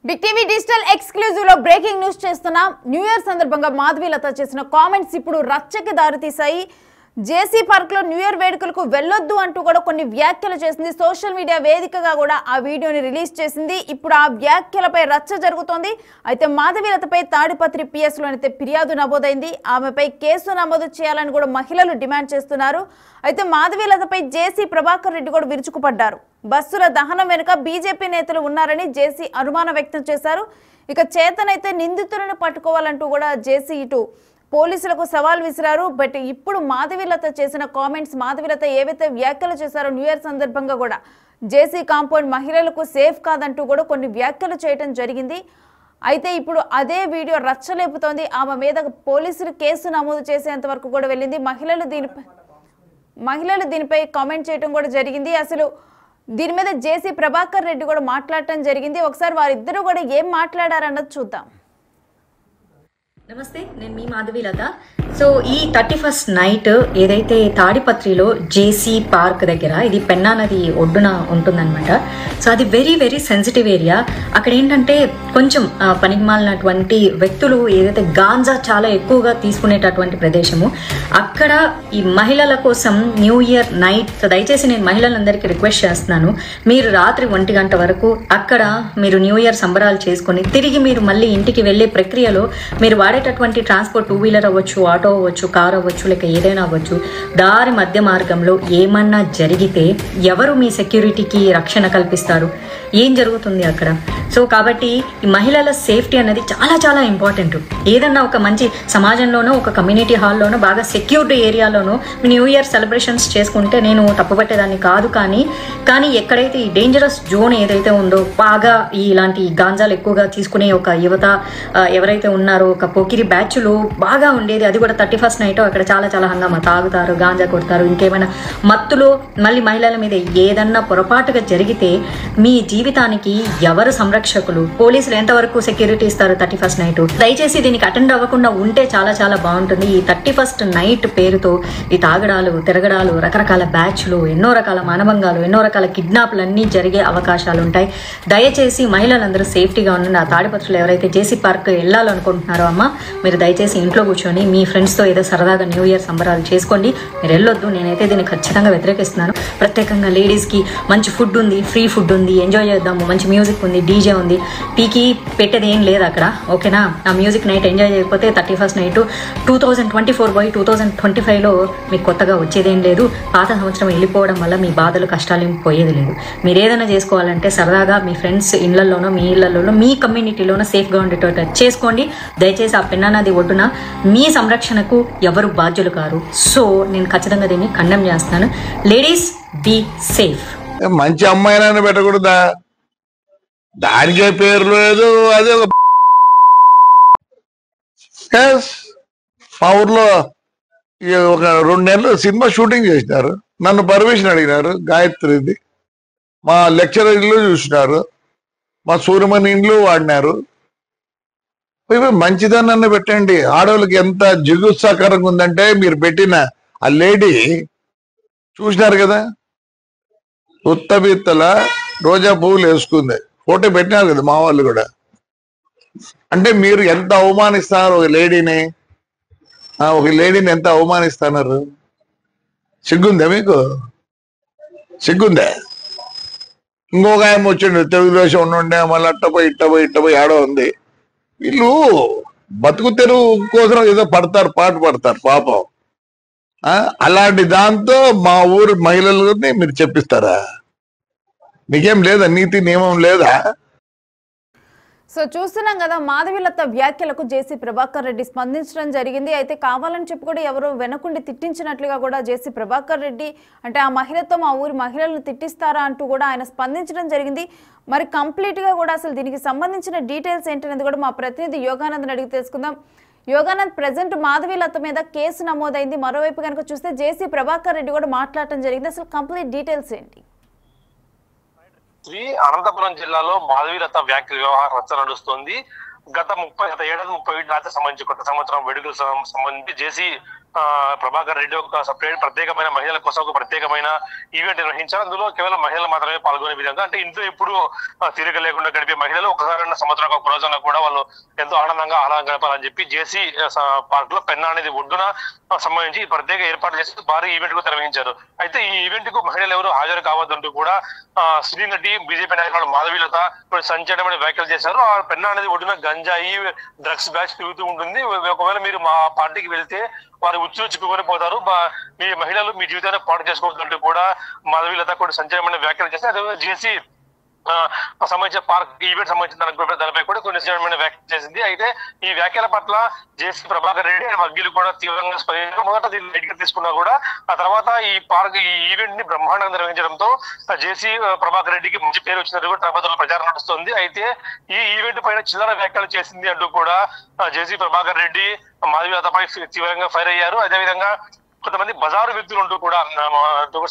Big TV digital exclusive లో breaking news చేస్తున్నాం. New year సందర్భంగా మాధవీలత చేసిన కామెంట్స్ ఇప్పుడు రచ్చకి దారితీశాయి. జేసీ పార్క్ లో న్యూ ఇయర్ వేడుకలకు వెళ్ళొద్దు అంటూ కూడా కొన్ని వ్యాఖ్యలు చేసింది. సోషల్ మీడియా వేదికగా కూడా ఆ వీడియోని రిలీజ్ చేసింది. ఇప్పుడు ఆ వ్యాఖ్యలపై రచ్చ జరుగుతోంది. అయితే మాధవీలతపై తాడిపత్రి పిఎస్ లో అయితే ఫిర్యాదు నమోదైంది. ఆమెపై కేసు నమోదు చేయాలని కూడా మహిళలు డిమాండ్ చేస్తున్నారు. అయితే మాధవీలతపై జేసీ ప్రభాకర్ రెడ్డి కూడా విరుచుకుపడ్డారు. బస్సుల దహనం వెనుక బీజేపీ నేతలు ఉన్నారని జేసీ అనుమానం వ్యక్తం చేశారు. ఇక చేతనైతే నిందితులను పట్టుకోవాలంటూ కూడా జేసీ ఇటు పోలీసులకు సవాల్ విసిరారు. బట్ ఇప్పుడు మాధవీలత చేసిన కామెంట్స్, మాధవీలత ఏవైతే వ్యాఖ్యలు చేశారో న్యూ ఇయర్ సందర్భంగా కూడా జేసీ కాంపౌండ్ మహిళలకు సేఫ్ కాదంటూ కూడా కొన్ని వ్యాఖ్యలు చేయడం జరిగింది. అయితే ఇప్పుడు అదే వీడియో రచ్చలేపుతోంది. ఆమె మీద పోలీసులు కేసు నమోదు చేసేంత వరకు కూడా వెళ్ళింది. మహిళలు దీనిపై కామెంట్ చేయడం కూడా జరిగింది. అసలు దీని మీద జేసీ ప్రభాకర్ రెడ్డి కూడా మాట్లాడటం జరిగింది. ఒకసారి వారిద్దరూ కూడా ఏం మాట్లాడారన్నది చూద్దాం. నమస్తే, నేను మీ మాధవీలత. సో ఈ 31st నైట్ ఏదైతే తాడిపత్రిలో జేసీ పార్క్ దగ్గర, ఇది పెన్నా నది ఒడ్డున ఉంటుందన్నమాట. సో అది వెరీ వెరీ సెన్సిటివ్ ఏరియా. అక్కడ ఏంటంటే కొంచెం పనికిమాలినటువంటి వ్యక్తులు ఏదైతే గాంజా చాలా ఎక్కువగా తీసుకునేటటువంటి ప్రదేశము. అక్కడ ఈ మహిళల కోసం న్యూ ఇయర్ నైట్, దయచేసి నేను మహిళలందరికీ రిక్వెస్ట్ చేస్తున్నాను, మీరు రాత్రి 1 గంట వరకు అక్కడ మీరు న్యూ ఇయర్ సంబరాలు చేసుకుని తిరిగి మీరు మళ్ళీ ఇంటికి వెళ్ళే ప్రక్రియలో మీరు వాడేటటువంటి ట్రాన్స్పోర్ట్ 2 వీలర్ అవ్వచ్చు, ఆటో అవ్వచ్చు, కార్ అవ్వచ్చు, లేక ఏదైనా అవ్వచ్చు, దారి మధ్య మార్గంలో ఏమన్నా జరిగితే ఎవరు మీ సెక్యూరిటీకి రక్షణ కల్పిస్తారు? ఏం జరుగుతుంది అక్కడ? సో కాబట్టి ఈ మహిళల సేఫ్టీ అనేది చాలా చాలా ఇంపార్టెంట్. ఏదన్నా ఒక మంచి సమాజంలోనో, ఒక కమ్యూనిటీ హాల్లోనో, బాగా సెక్యూర్డ్ ఏరియాలోనో న్యూ ఇయర్ సెలబ్రేషన్స్ చేసుకుంటే నేను తప్పుపట్టేదాన్ని కాదు. కానీ ఎక్కడైతే ఈ డేంజరస్ జోన్ ఏదైతే ఉందో, బాగా ఇలాంటి గాంజాలు ఎక్కువగా తీసుకునే ఒక యువత ఎవరైతే ఉన్నారో, ఒక పోకిరి బ్యాచ్లు బాగా ఉండేది, అది కూడా 31st నైట్ అక్కడ చాలా చాలా హంగామా, తాగుతారు, గాంజా కొడతారు, ఇంకేమైనా మత్తులో మళ్ళీ మహిళల మీద ఏదన్నా పొరపాటుగా జరిగితే మీ జీవితానికి ఎవరు సంరక్షకులు? పోలీసులు ఎంతవరకు సెక్యూరిటీ ఇస్తారు 31st నైట్? దయచేసి దీనికి అటెండ్ అవ్వకుండా ఉంటే చాలా చాలా బాగుంటుంది. ఈ 31st నైట్ పేరుతో ఈ తాగడాలు, తిరగడాలు, రకరకాల బ్యాచ్లు, ఎన్నో రకాల మానభంగాలు, ఎన్నో రకాల కిడ్నాప్లు అన్నీ జరిగే అవకాశాలు ఉంటాయి. దయచేసి మహిళలందరూ సేఫ్టీగా ఉండండి. ఆ తాడిపత్రులు ఎవరైతే జేసీ పార్క్ వెళ్ళాలనుకుంటున్నారో అమ్మ, మీరు దయచేసి ఇంట్లో కూర్చొని మీ ఫ్రెండ్స్తో ఏదో సరదాగా న్యూ ఇయర్ సంబరాలు చేసుకోండి. మీరు వెళ్ళొద్దు. నేనైతే దీన్ని ఖచ్చితంగా వ్యతిరేకిస్తున్నాను. ప్రత్యేకంగా లేడీస్కి మంచి ఫుడ్ ఉంది, ఫ్రీ ఫుడ్ ఉంది, ఎంజాయ్ చేద్దాము, మంచి మ్యూజిక్ ఉంది, డీజే ఉంది, పీకి పెట్టేది ఏం లేదు అక్కడ, ఓకేనా? ఆ మ్యూజిక్ నైట్ ఎంజాయ్ చేయకపోతే 31st నైట్ 2024 పోయి 2025లో మీకు కొత్తగా వచ్చేదేం లేదు. పాత సంవత్సరం వెళ్ళిపోవడం వల్ల మీ బాధలు, కష్టాలు ఏం పోయేది లేదు. మీరు ఏదైనా చేసుకోవాలంటే సరదాగా మీ ఫ్రెండ్స్ ఇళ్లలోనో, మీ ఇళ్లలోనో, మీ కమ్యూనిటీలోనో సేఫ్గా ఉండేటట్టు చేసుకోండి. దయచేసి ఆ పెన్నా నది ఒడ్డున మీ సంరక్షణకు ఎవరు బాధ్యులు కారు. సో నేను ఖచ్చితంగా దీన్ని కండెమ్ చేస్తాను. Ladies be safe. మంచి అమ్మాయినైనా పెట్టకూడదా? దానికే పేరు లేదు. అదే మా ఊర్లో ఒక 2 నెలలు సినిమా షూటింగ్ చేసినారు. నన్ను పర్మిషన్ అడిగినారు. గాయత్రిది మా లెక్చరర్ ఇల్లు చూసినారు, మా సూర్యమణి ఇండ్లు వాడినారు. మంచిదన్న పెట్టండి. ఆడవాళ్ళకి ఎంత జిగుత్సాకరంగా ఉందంటే, మీరు పెట్టిన ఆ లేడీ చూసినారు కదా, ఉత్తబిత్తల రోజా పువ్వులు వేసుకుంది, ఫోటో పెట్టినారు కదా మా వాళ్ళు కూడా. అంటే మీరు ఎంత అవమానిస్తున్నారు ఒక లేడీని ఎంత అవమానిస్తున్నారు? సిగ్గుందా మీకు? సిగ్గుందా? ఇంకొక ఆయన వచ్చిండు, తెలుగుదేశం ఉండే, మళ్ళీ ఇట్టపోయి ఆడో ఉంది. వీళ్ళు బతుకు తెరువు కోసం ఏదో పాటు పడతారు పాపం. అలాంటి దాంతో మా ఊరు మహిళలని మీరు చెప్పిస్తారా? మీకేం లేదా? నీతి నియమం లేదా? సో చూస్తున్నాం కదా, మాధవీలత వ్యాఖ్యలకు జేసీ ప్రభాకర్ రెడ్డి స్పందించడం జరిగింది. అయితే కావాలని చెప్పి కూడా ఎవరో వెనకుండి తిట్టించినట్లుగా కూడా జేసీ ప్రభాకర్ రెడ్డి, అంటే ఆ మహిళతో మా ఊరి మహిళలను తిట్టిస్తారా అంటూ కూడా ఆయన స్పందించడం జరిగింది. మరి కంప్లీట్గా కూడా అసలు దీనికి సంబంధించిన డీటెయిల్స్ ఏంటనేది కూడా మా ప్రతినిధి యోగానంద్ అడిగి తెలుసుకుందాం. యోగానంద్, ప్రజెంట్ మాధవీలత మీద కేసు నమోదైంది. మరోవైపు కనుక చూస్తే జేసీ ప్రభాకర్ రెడ్డి కూడా మాట్లాడటం జరిగింది. అసలు కంప్లీట్ డీటెయిల్స్ ఏంటి? అనంతపురం జిల్లాలో మాధవీలత వ్యాఖ్య వ్యవహారం రచ్చ నడుస్తోంది. గత ఏడాది 30 రాత్రి సంబంధించి కొత్త సంవత్సరం వేడుకలకు సంబంధించి జేసీ ప్రభాకర్ రెడ్డి ఒక సపరేట్ ప్రత్యేకమైన మహిళల కోసం ఒక ప్రత్యేకమైన ఈవెంట్ నిర్వహించారు. అందులో కేవలం మహిళలు మాత్రమే పాల్గొనే విధంగా, అంటే ఇంట్లో ఎప్పుడు తీరిక లేకుండా గడిపే మహిళలు ఒకసారి సంవత్సరం ఒక రోజున కూడా వాళ్ళు ఎంతో ఆనందంగా గడపాలని చెప్పి జేసీ పార్క్ లో పెన్నా అనేది ఒడ్డున సంబంధించి ప్రత్యేక ఏర్పాటు చేసి భారీ ఈవెంట్ కు నిర్వహించారు. అయితే ఈ ఈవెంట్ కు మహిళలు ఎవరు హాజరు కావద్దంటూ కూడా శ్రీ నటి బీజేపీ నాయకురాలు మాధవీలత సంచలనమైన వ్యాఖ్యలు చేశారు. ఆ పెన్నా అనేది ఒడ్డున గంజాయి డ్రగ్స్ బ్యాచ్ తిరుగుతూ ఉంటుంది. ఒకవేళ మీరు మా పార్టీకి వెళ్తే వారు ఉచ్చులు చిక్కుకొని పోతారు, మీ మహిళలు మీ జీవితాన్ని పాటు చేసుకోవద్దంటూ కూడా మాధవీలత కొన్ని సంచలనమైన వ్యాఖ్యలు చేశారు. అదే జేసీ సంబంధించిన పార్క్ ఈవెంట్ సంబంధించిన దానిపై కూడా కొన్ని నిశ్చయమైన వ్యాఖ్యలు చేసింది. అయితే ఈ వ్యాఖ్యల పట్ల జేసీ ప్రభాకర్ రెడ్డి అండ్ వర్గీయులు కూడా తీవ్రంగా స్పందించారు. మొదట దీన్ని లైట్ గా తీసుకున్నా కూడా ఆ తర్వాత ఈ ఈవెంట్ ని బ్రహ్మాండంగా నిర్వహించడంతో జేసీ ప్రభాకర్ రెడ్డికి మంచి పేరు వచ్చినట్టు కూడా తరబతుల్లో ప్రచారం నడుస్తుంది. అయితే ఈ ఈవెంట్ పైన చిల్లర వ్యాఖ్యలు చేసింది అంటూ కూడా జేసీ ప్రభాకర్ రెడ్డి మాధవీలతపై తీవ్రంగా ఫైర్ అయ్యారు. అదేవిధంగా కొంతమంది బజారు వ్యక్తులు అంటూ కూడా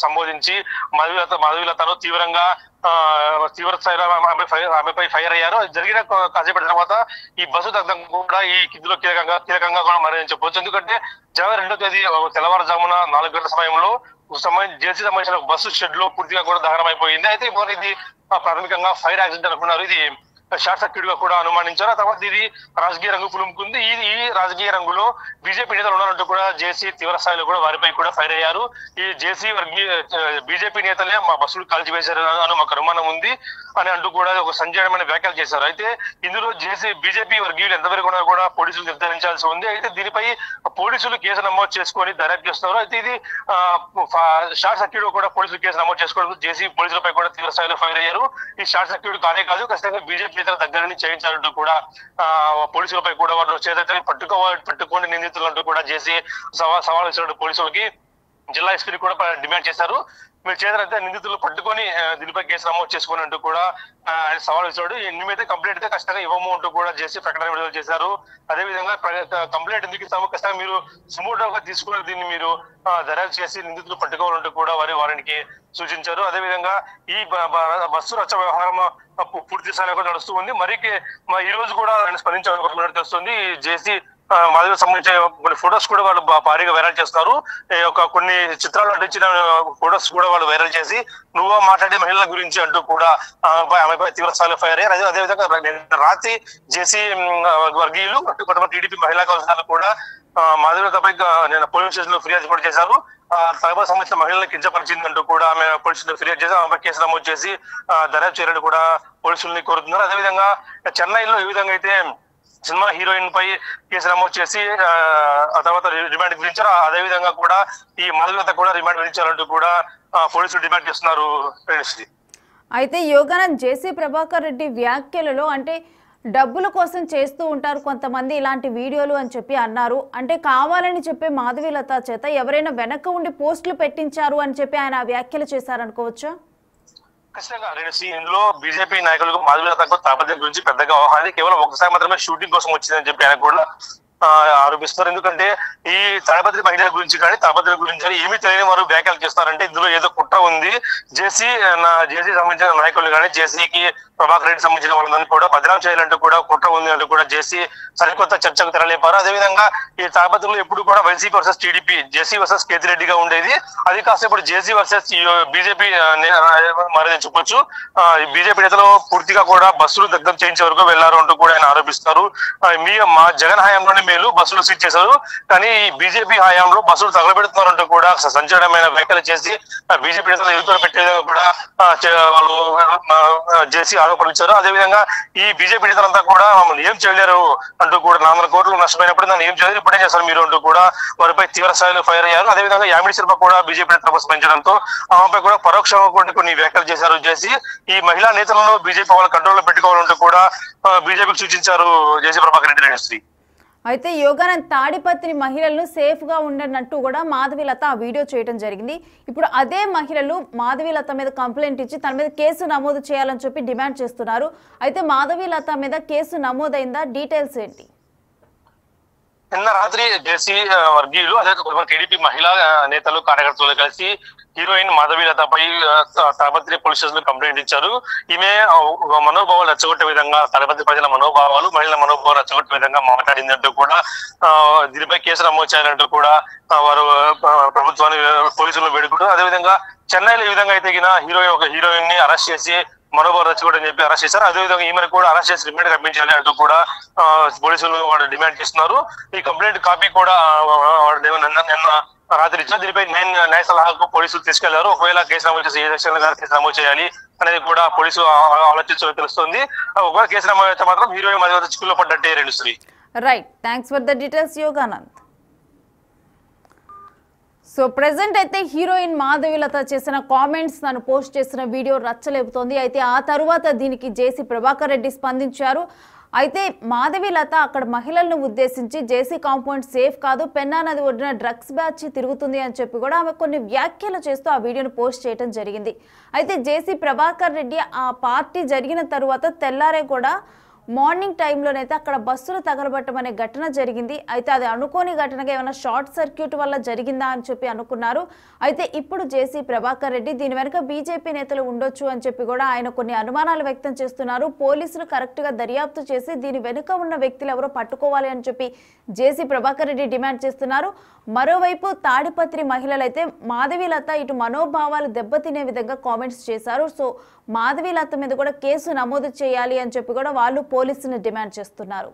సంబోధించి మాధవీలతను తీవ్ర స్థాయిలో ఆమెపై ఫైర్ అయ్యారు. జరిగిన కాసేపటి తర్వాత ఈ బస్సు దగ్ధం కూడా ఈ కిందిలో కీలకంగా కూడా మరి చెప్పవచ్చు. ఎందుకంటే జనవరి 2వ తేదీ తెల్లవారుజామున 4 గంటల సమయంలో జేసీ సంబంధించిన బస్సు షెడ్ లో పూర్తిగా కూడా దహనం అయిపోయింది. అయితే ఇది ప్రాథమికంగా ఫైర్ యాక్సిడెంట్ అనుకున్నారు, ఇది షార్ట్ సర్క్యూట్ గా కూడా అనుమానించారు. ఆ తర్వాత ఇది రాజకీయ రంగు పులుముకుంది. ఈ రాజకీయ రంగులో బీజేపీ నేతలు ఉన్నారంటూ కూడా జేసీ తీవ్ర స్థాయిలో కూడా వారిపై కూడా ఫైర్ అయ్యారు. ఈ జేసీ బీజేపీ నేతలే మా బస్సులు కాల్చివేశారు అని మాకు అనుమానం ఉంది అని అంటూ కూడా ఒక సంచలనమైన వ్యాఖ్యలు చేశారు. అయితే ఇందులో బీజేపీ వర్గీయులు ఎంతవరకు ఉన్నా కూడా పోలీసులు నిర్ధారించాల్సి ఉంది. అయితే దీనిపై పోలీసులు కేసు నమోదు చేసుకొని దర్యాప్తు చేస్తున్నారు. అయితే ఇది షార్ట్ సర్క్యూట్ కూడా పోలీసులు కేసు నమోదు చేసుకోవడం జేసీ పోలీసులపై కూడా తీవ్ర స్థాయిలో ఫైర్ అయ్యారు. ఈ షార్ట్ సర్క్యూట్ కానే కాదు, ఖచ్చితంగా బీజేపీ నేతల దగ్గర నుంచి చేయించాలంటూ కూడా పోలీసులపై కూడా వారు చేతని పట్టుకోండి నిందితులు అంటూ కూడా జేసీ సవాల్ ఇచ్చినట్టు పోలీసులకి జిల్లా ఎస్పీ కూడా డిమాండ్ చేశారు. మీరు చేతనైతే నిందితులు పట్టుకొని దీనిపై కేసు నమోదు చేసుకుని అంటూ కూడా ఆయన సవాల్ ఇచ్చాడు. మేమైతే కంప్లైంట్ అయితే ఖచ్చితంగా ఇవ్వము అంటూ కూడా జేసీ ప్రకటన విడుదల చేశారు. అదేవిధంగా కంప్లైంట్ ఎందుకు ఇస్తాము, ఖచ్చితంగా మీరు సుమోటోగా తీసుకుని దీన్ని మీరు దర్యాప్తు చేసి నిందితులు పట్టుకోవాలంటూ కూడా వారికి సూచించారు. అదేవిధంగా ఈ బస్సు రచ్చ వ్యవహారం పూర్తి స్థాయిలో కూడా నడుస్తూ ఉంది. ఈ రోజు కూడా ఆయన స్పందించాలని తెలుస్తుంది. జేసీ మాధవి సంబంధించిన కొన్ని ఫొటోస్ కూడా వాళ్ళు భారీగా వైరల్ చేస్తున్నారు. కొన్ని చిత్రాలు అంటించిన ఫొటోస్ కూడా వాళ్ళు వైరల్ చేసి నువ్వు మాట్లాడే మహిళల గురించి అంటూ కూడా ఆమెపై తీవ్ర స్థాయిలో ఫైర్ అయ్యారు. అదేవిధంగా రాత్రి జేసీ వర్గీయులు కొంతమంది టీడీపీ మహిళా కౌన్సిలర్లు కూడా మాధవీలతపై నేను పోలీస్ స్టేషన్ లో ఫిర్యాదు కూడా చేశారు. సైబర్ సంబంధించిన మహిళలను కించపరిచిందంటూ కూడా ఆమె పోలీసులు ఫిర్యాదు చేసి ఆమెపై కేసు నమోదు చేసి దర్యాప్తు చేయాలని కూడా పోలీసుల్ని కోరుతున్నారు. అదేవిధంగా చెన్నైలో ఏ విధంగా అయితే సినిమా హీరోయిన్ పై కేసు నమోదు చేసి ఆ తర్వాత రిమాండ్ విధించారు, అదేవిధంగా కూడా ఈ మాధవీలత కూడా రిమాండ్ విధించాలంటూ కూడా పోలీసులు డిమాండ్ చేస్తున్నారు. అయితే యోగానంద్, జేసీ ప్రభాకర్ రెడ్డి వ్యాఖ్యలలో అంటే డబ్బుల కోసం చేస్తూ ఉంటారు కొంతమంది ఇలాంటి వీడియోలు అని చెప్పి అన్నారు. అంటే కావాలని చెప్పి మాధవీలత చేత ఎవరైనా వెనక ఉండి పోస్టులు పెట్టించారు అని చెప్పి ఆయన వ్యాఖ్యలు చేశారనుకోవచ్చా? ఖచ్చితంగా ఇందులో బీజేపీ నాయకులకు మాధవీలతకు తాపత్రయం గురించి పెద్దగా అవగాహన, కేవలం ఒకసారి మాత్రమే షూటింగ్ కోసం వచ్చిందని చెప్పి ఆయన కూడా ఆరోపిస్తున్నారు. ఎందుకంటే ఈ తాడిపత్రి మహిళల గురించి కానీ తాడిపత్రి గురించి కానీ ఏమీ తెలియని వారు వ్యాఖ్యలు చేస్తారంటే ఇందులో ఏదో కుట్ర ఉంది. జేసీ సంబంధించిన నాయకులు కానీ జేసీకి ప్రభాకర్ రెడ్డి సంబంధించిన వాళ్ళందరినీ కూడా బదనాం చేయాలంటూ కూడా కుట్ర ఉంది అంటూ కూడా జేసీ సరికొత్త చర్చకు తెరలేపారు. అదేవిధంగా ఈ తాడిపత్రిలో ఎప్పుడు కూడా వైసీపీ వర్సెస్ టీడీపీ, జేసీ వర్సెస్ కేతిరెడ్డిగా ఉండేది. అది కాస్త ఇప్పుడు జేసీ వర్సెస్ బీజేపీ మరని చెప్పొచ్చు. బీజేపీ నేతలు పూర్తిగా కూడా బస్సులు దగ్ధం చేయించే వరకు వెళ్లారు అంటూ కూడా ఆయన ఆరోపిస్తారు. మా జగన్ హయాంలోనే మేలు బస్సులు సీజ్ చేశారు, కానీ బీజేపీ హయాంలో బస్సులు తగలబెడుతున్నారంటూ కూడా సంచలనమైన వ్యాఖ్యలు చేసి బీజేపీ నేతలు ఎదుగుదల పెట్టేది కూడా వాళ్ళు జేసీ ఆరోపణించారు. అదేవిధంగా ఈ బీజేపీ నేతలంతా కూడా మమ్మల్ని ఏం చేయలేరు అంటూ కూడా 400 కోట్లు నష్టపోయినప్పుడు దాన్ని ఏం చేయలేదు, ఇప్పుడే చేస్తారు మీరు అంటూ కూడా వారిపై తీవ్ర స్థాయిలో ఫైర్ అయ్యారు. అదేవిధంగా యామిడి శర్మ కూడా బీజేపీ నేతలకు స్పందించడంతో ఆమెపై కూడా పరోక్షంగా కొన్ని వ్యాఖ్యలు చేశారు చేసి ఈ మహిళా నేతలను బీజేపీ వాళ్ళ కంట్రోల్లో పెట్టుకోవాలంటూ కూడా బీజేపీకి సూచించారు జేసీ ప్రభాకర్ రెడ్డి శ్రీ. అయితే యోగానంద్ తాడిపత్రి మహిళలను సేఫ్గా ఉండనట్టు కూడా మాధవీలత ఆ వీడియో చేయడం జరిగింది. ఇప్పుడు అదే మహిళలు మాధవీలత మీద కంప్లైంట్ ఇచ్చి తన మీద కేసు నమోదు చేయాలని చెప్పి డిమాండ్ చేస్తున్నారు. అయితే మాధవీలత మీద కేసు నమోదైందా, డీటెయిల్స్ ఏంటి? నిన్న రాత్రి జేసీ వర్గీయులు అదే టీడీపీ మహిళా నేతలు కార్యకర్తలు కలిసి హీరోయిన్ మాధవీలతపై తాడిపత్రి పోలీస్ స్టేషన్ లో కంప్లైంట్ ఇచ్చారు. ఈమె మనోభావాలు రెచ్చగొట్టే విధంగా, తాడిపత్రి ప్రజల మనోభావాలు, మహిళల మనోభావాలు రెచ్చగొట్టే విధంగా మాట్లాడిందంటూ కూడా దీనిపై కేసు నమోదు చేయాలంటూ కూడా వారు ప్రభుత్వాన్ని పోలీసులు వేడుకుంటారు. అదేవిధంగా చెన్నైలో ఈ విధంగా అయితే హీరోయిన్ ని అరెస్ట్ చేసి మనోభావాలు రెచ్చగొట్టని చెప్పి అరెస్ట్ చేశారు. అదేవిధంగా ఈమెను కూడా అరెస్ట్ చేసి రిమాండ్ పంపించాలి అంటూ కూడా పోలీసులు వాళ్ళు డిమాండ్ చేస్తున్నారు. ఈ కంప్లైంట్ కాపీ కూడా నిన్న రాత్రి ఇచ్చారు. దీనిపై న్యాయ సలహాకు పోలీసులు తీసుకెళ్లారు. ఒకవేళ కేసు నమోదు చేసి ఏ సెక్షన్ గారు కేసు నమోదు చేయాలి అనేది కూడా పోలీసులు ఆలోచించడం తెలుస్తుంది. ఒకవేళ కేసు నమోదు అయితే మాత్రం హీరోయిన్ మధ్య చిక్కుల్లో పడ్డట్టే తెలుస్తుంది. Right, thanks for the details Yoganand. So present అయితే హీరోయిన్ మాధవీలత చేసిన కామెంట్స్, తను పోస్ట్ చేసిన వీడియో రచ్చలేపుతోంది. అయితే ఆ తరువాత దీనికి జేసీ ప్రభాకర్ రెడ్డి స్పందించారు. అయితే మాధవీలత అక్కడ మహిళలను ఉద్దేశించి జేసీ కాంపౌండ్ సేఫ్ కాదు, పెన్నా నది ఒడ్డున డ్రగ్స్ బ్యాచ్ తిరుగుతుంది అని చెప్పి కూడా ఆమె కొన్ని వ్యాఖ్యలు చేస్తూ ఆ వీడియోను పోస్ట్ చేయడం జరిగింది. అయితే జేసీ ప్రభాకర్ రెడ్డి ఆ పార్టీ జరిగిన తరువాత తెల్లారే కూడా మార్నింగ్ టైంలోనైతే అక్కడ బస్సులు తగలబట్టడం అనే ఘటన జరిగింది. అయితే అది అనుకోని ఘటనగా ఏమైనా షార్ట్ సర్క్యూట్ వల్ల జరిగిందా అని చెప్పి అనుకున్నారు. అయితే ఇప్పుడు జేసీ ప్రభాకర్ రెడ్డి దీని వెనుక బీజేపీ నేతలు ఉండొచ్చు అని చెప్పి కూడా ఆయన కొన్ని అనుమానాలు వ్యక్తం చేస్తున్నారు. పోలీసులు కరెక్ట్గా దర్యాప్తు చేసి దీని వెనుక ఉన్న వ్యక్తులు ఎవరో పట్టుకోవాలి అని చెప్పి జేసీ ప్రభాకర్ రెడ్డి డిమాండ్ చేస్తున్నారు. మరోవైపు తాడిపత్రి మహిళలైతే మాధవీలత ఇటు మనోభావాలు దెబ్బతినే విధంగా కామెంట్స్ చేశారు. సో మాధవీలత మీద కూడా కేసు నమోదు చేయాలి అని చెప్పి కూడా వాళ్ళు పోలీసులను డిమాండ్ చేస్తున్నారు.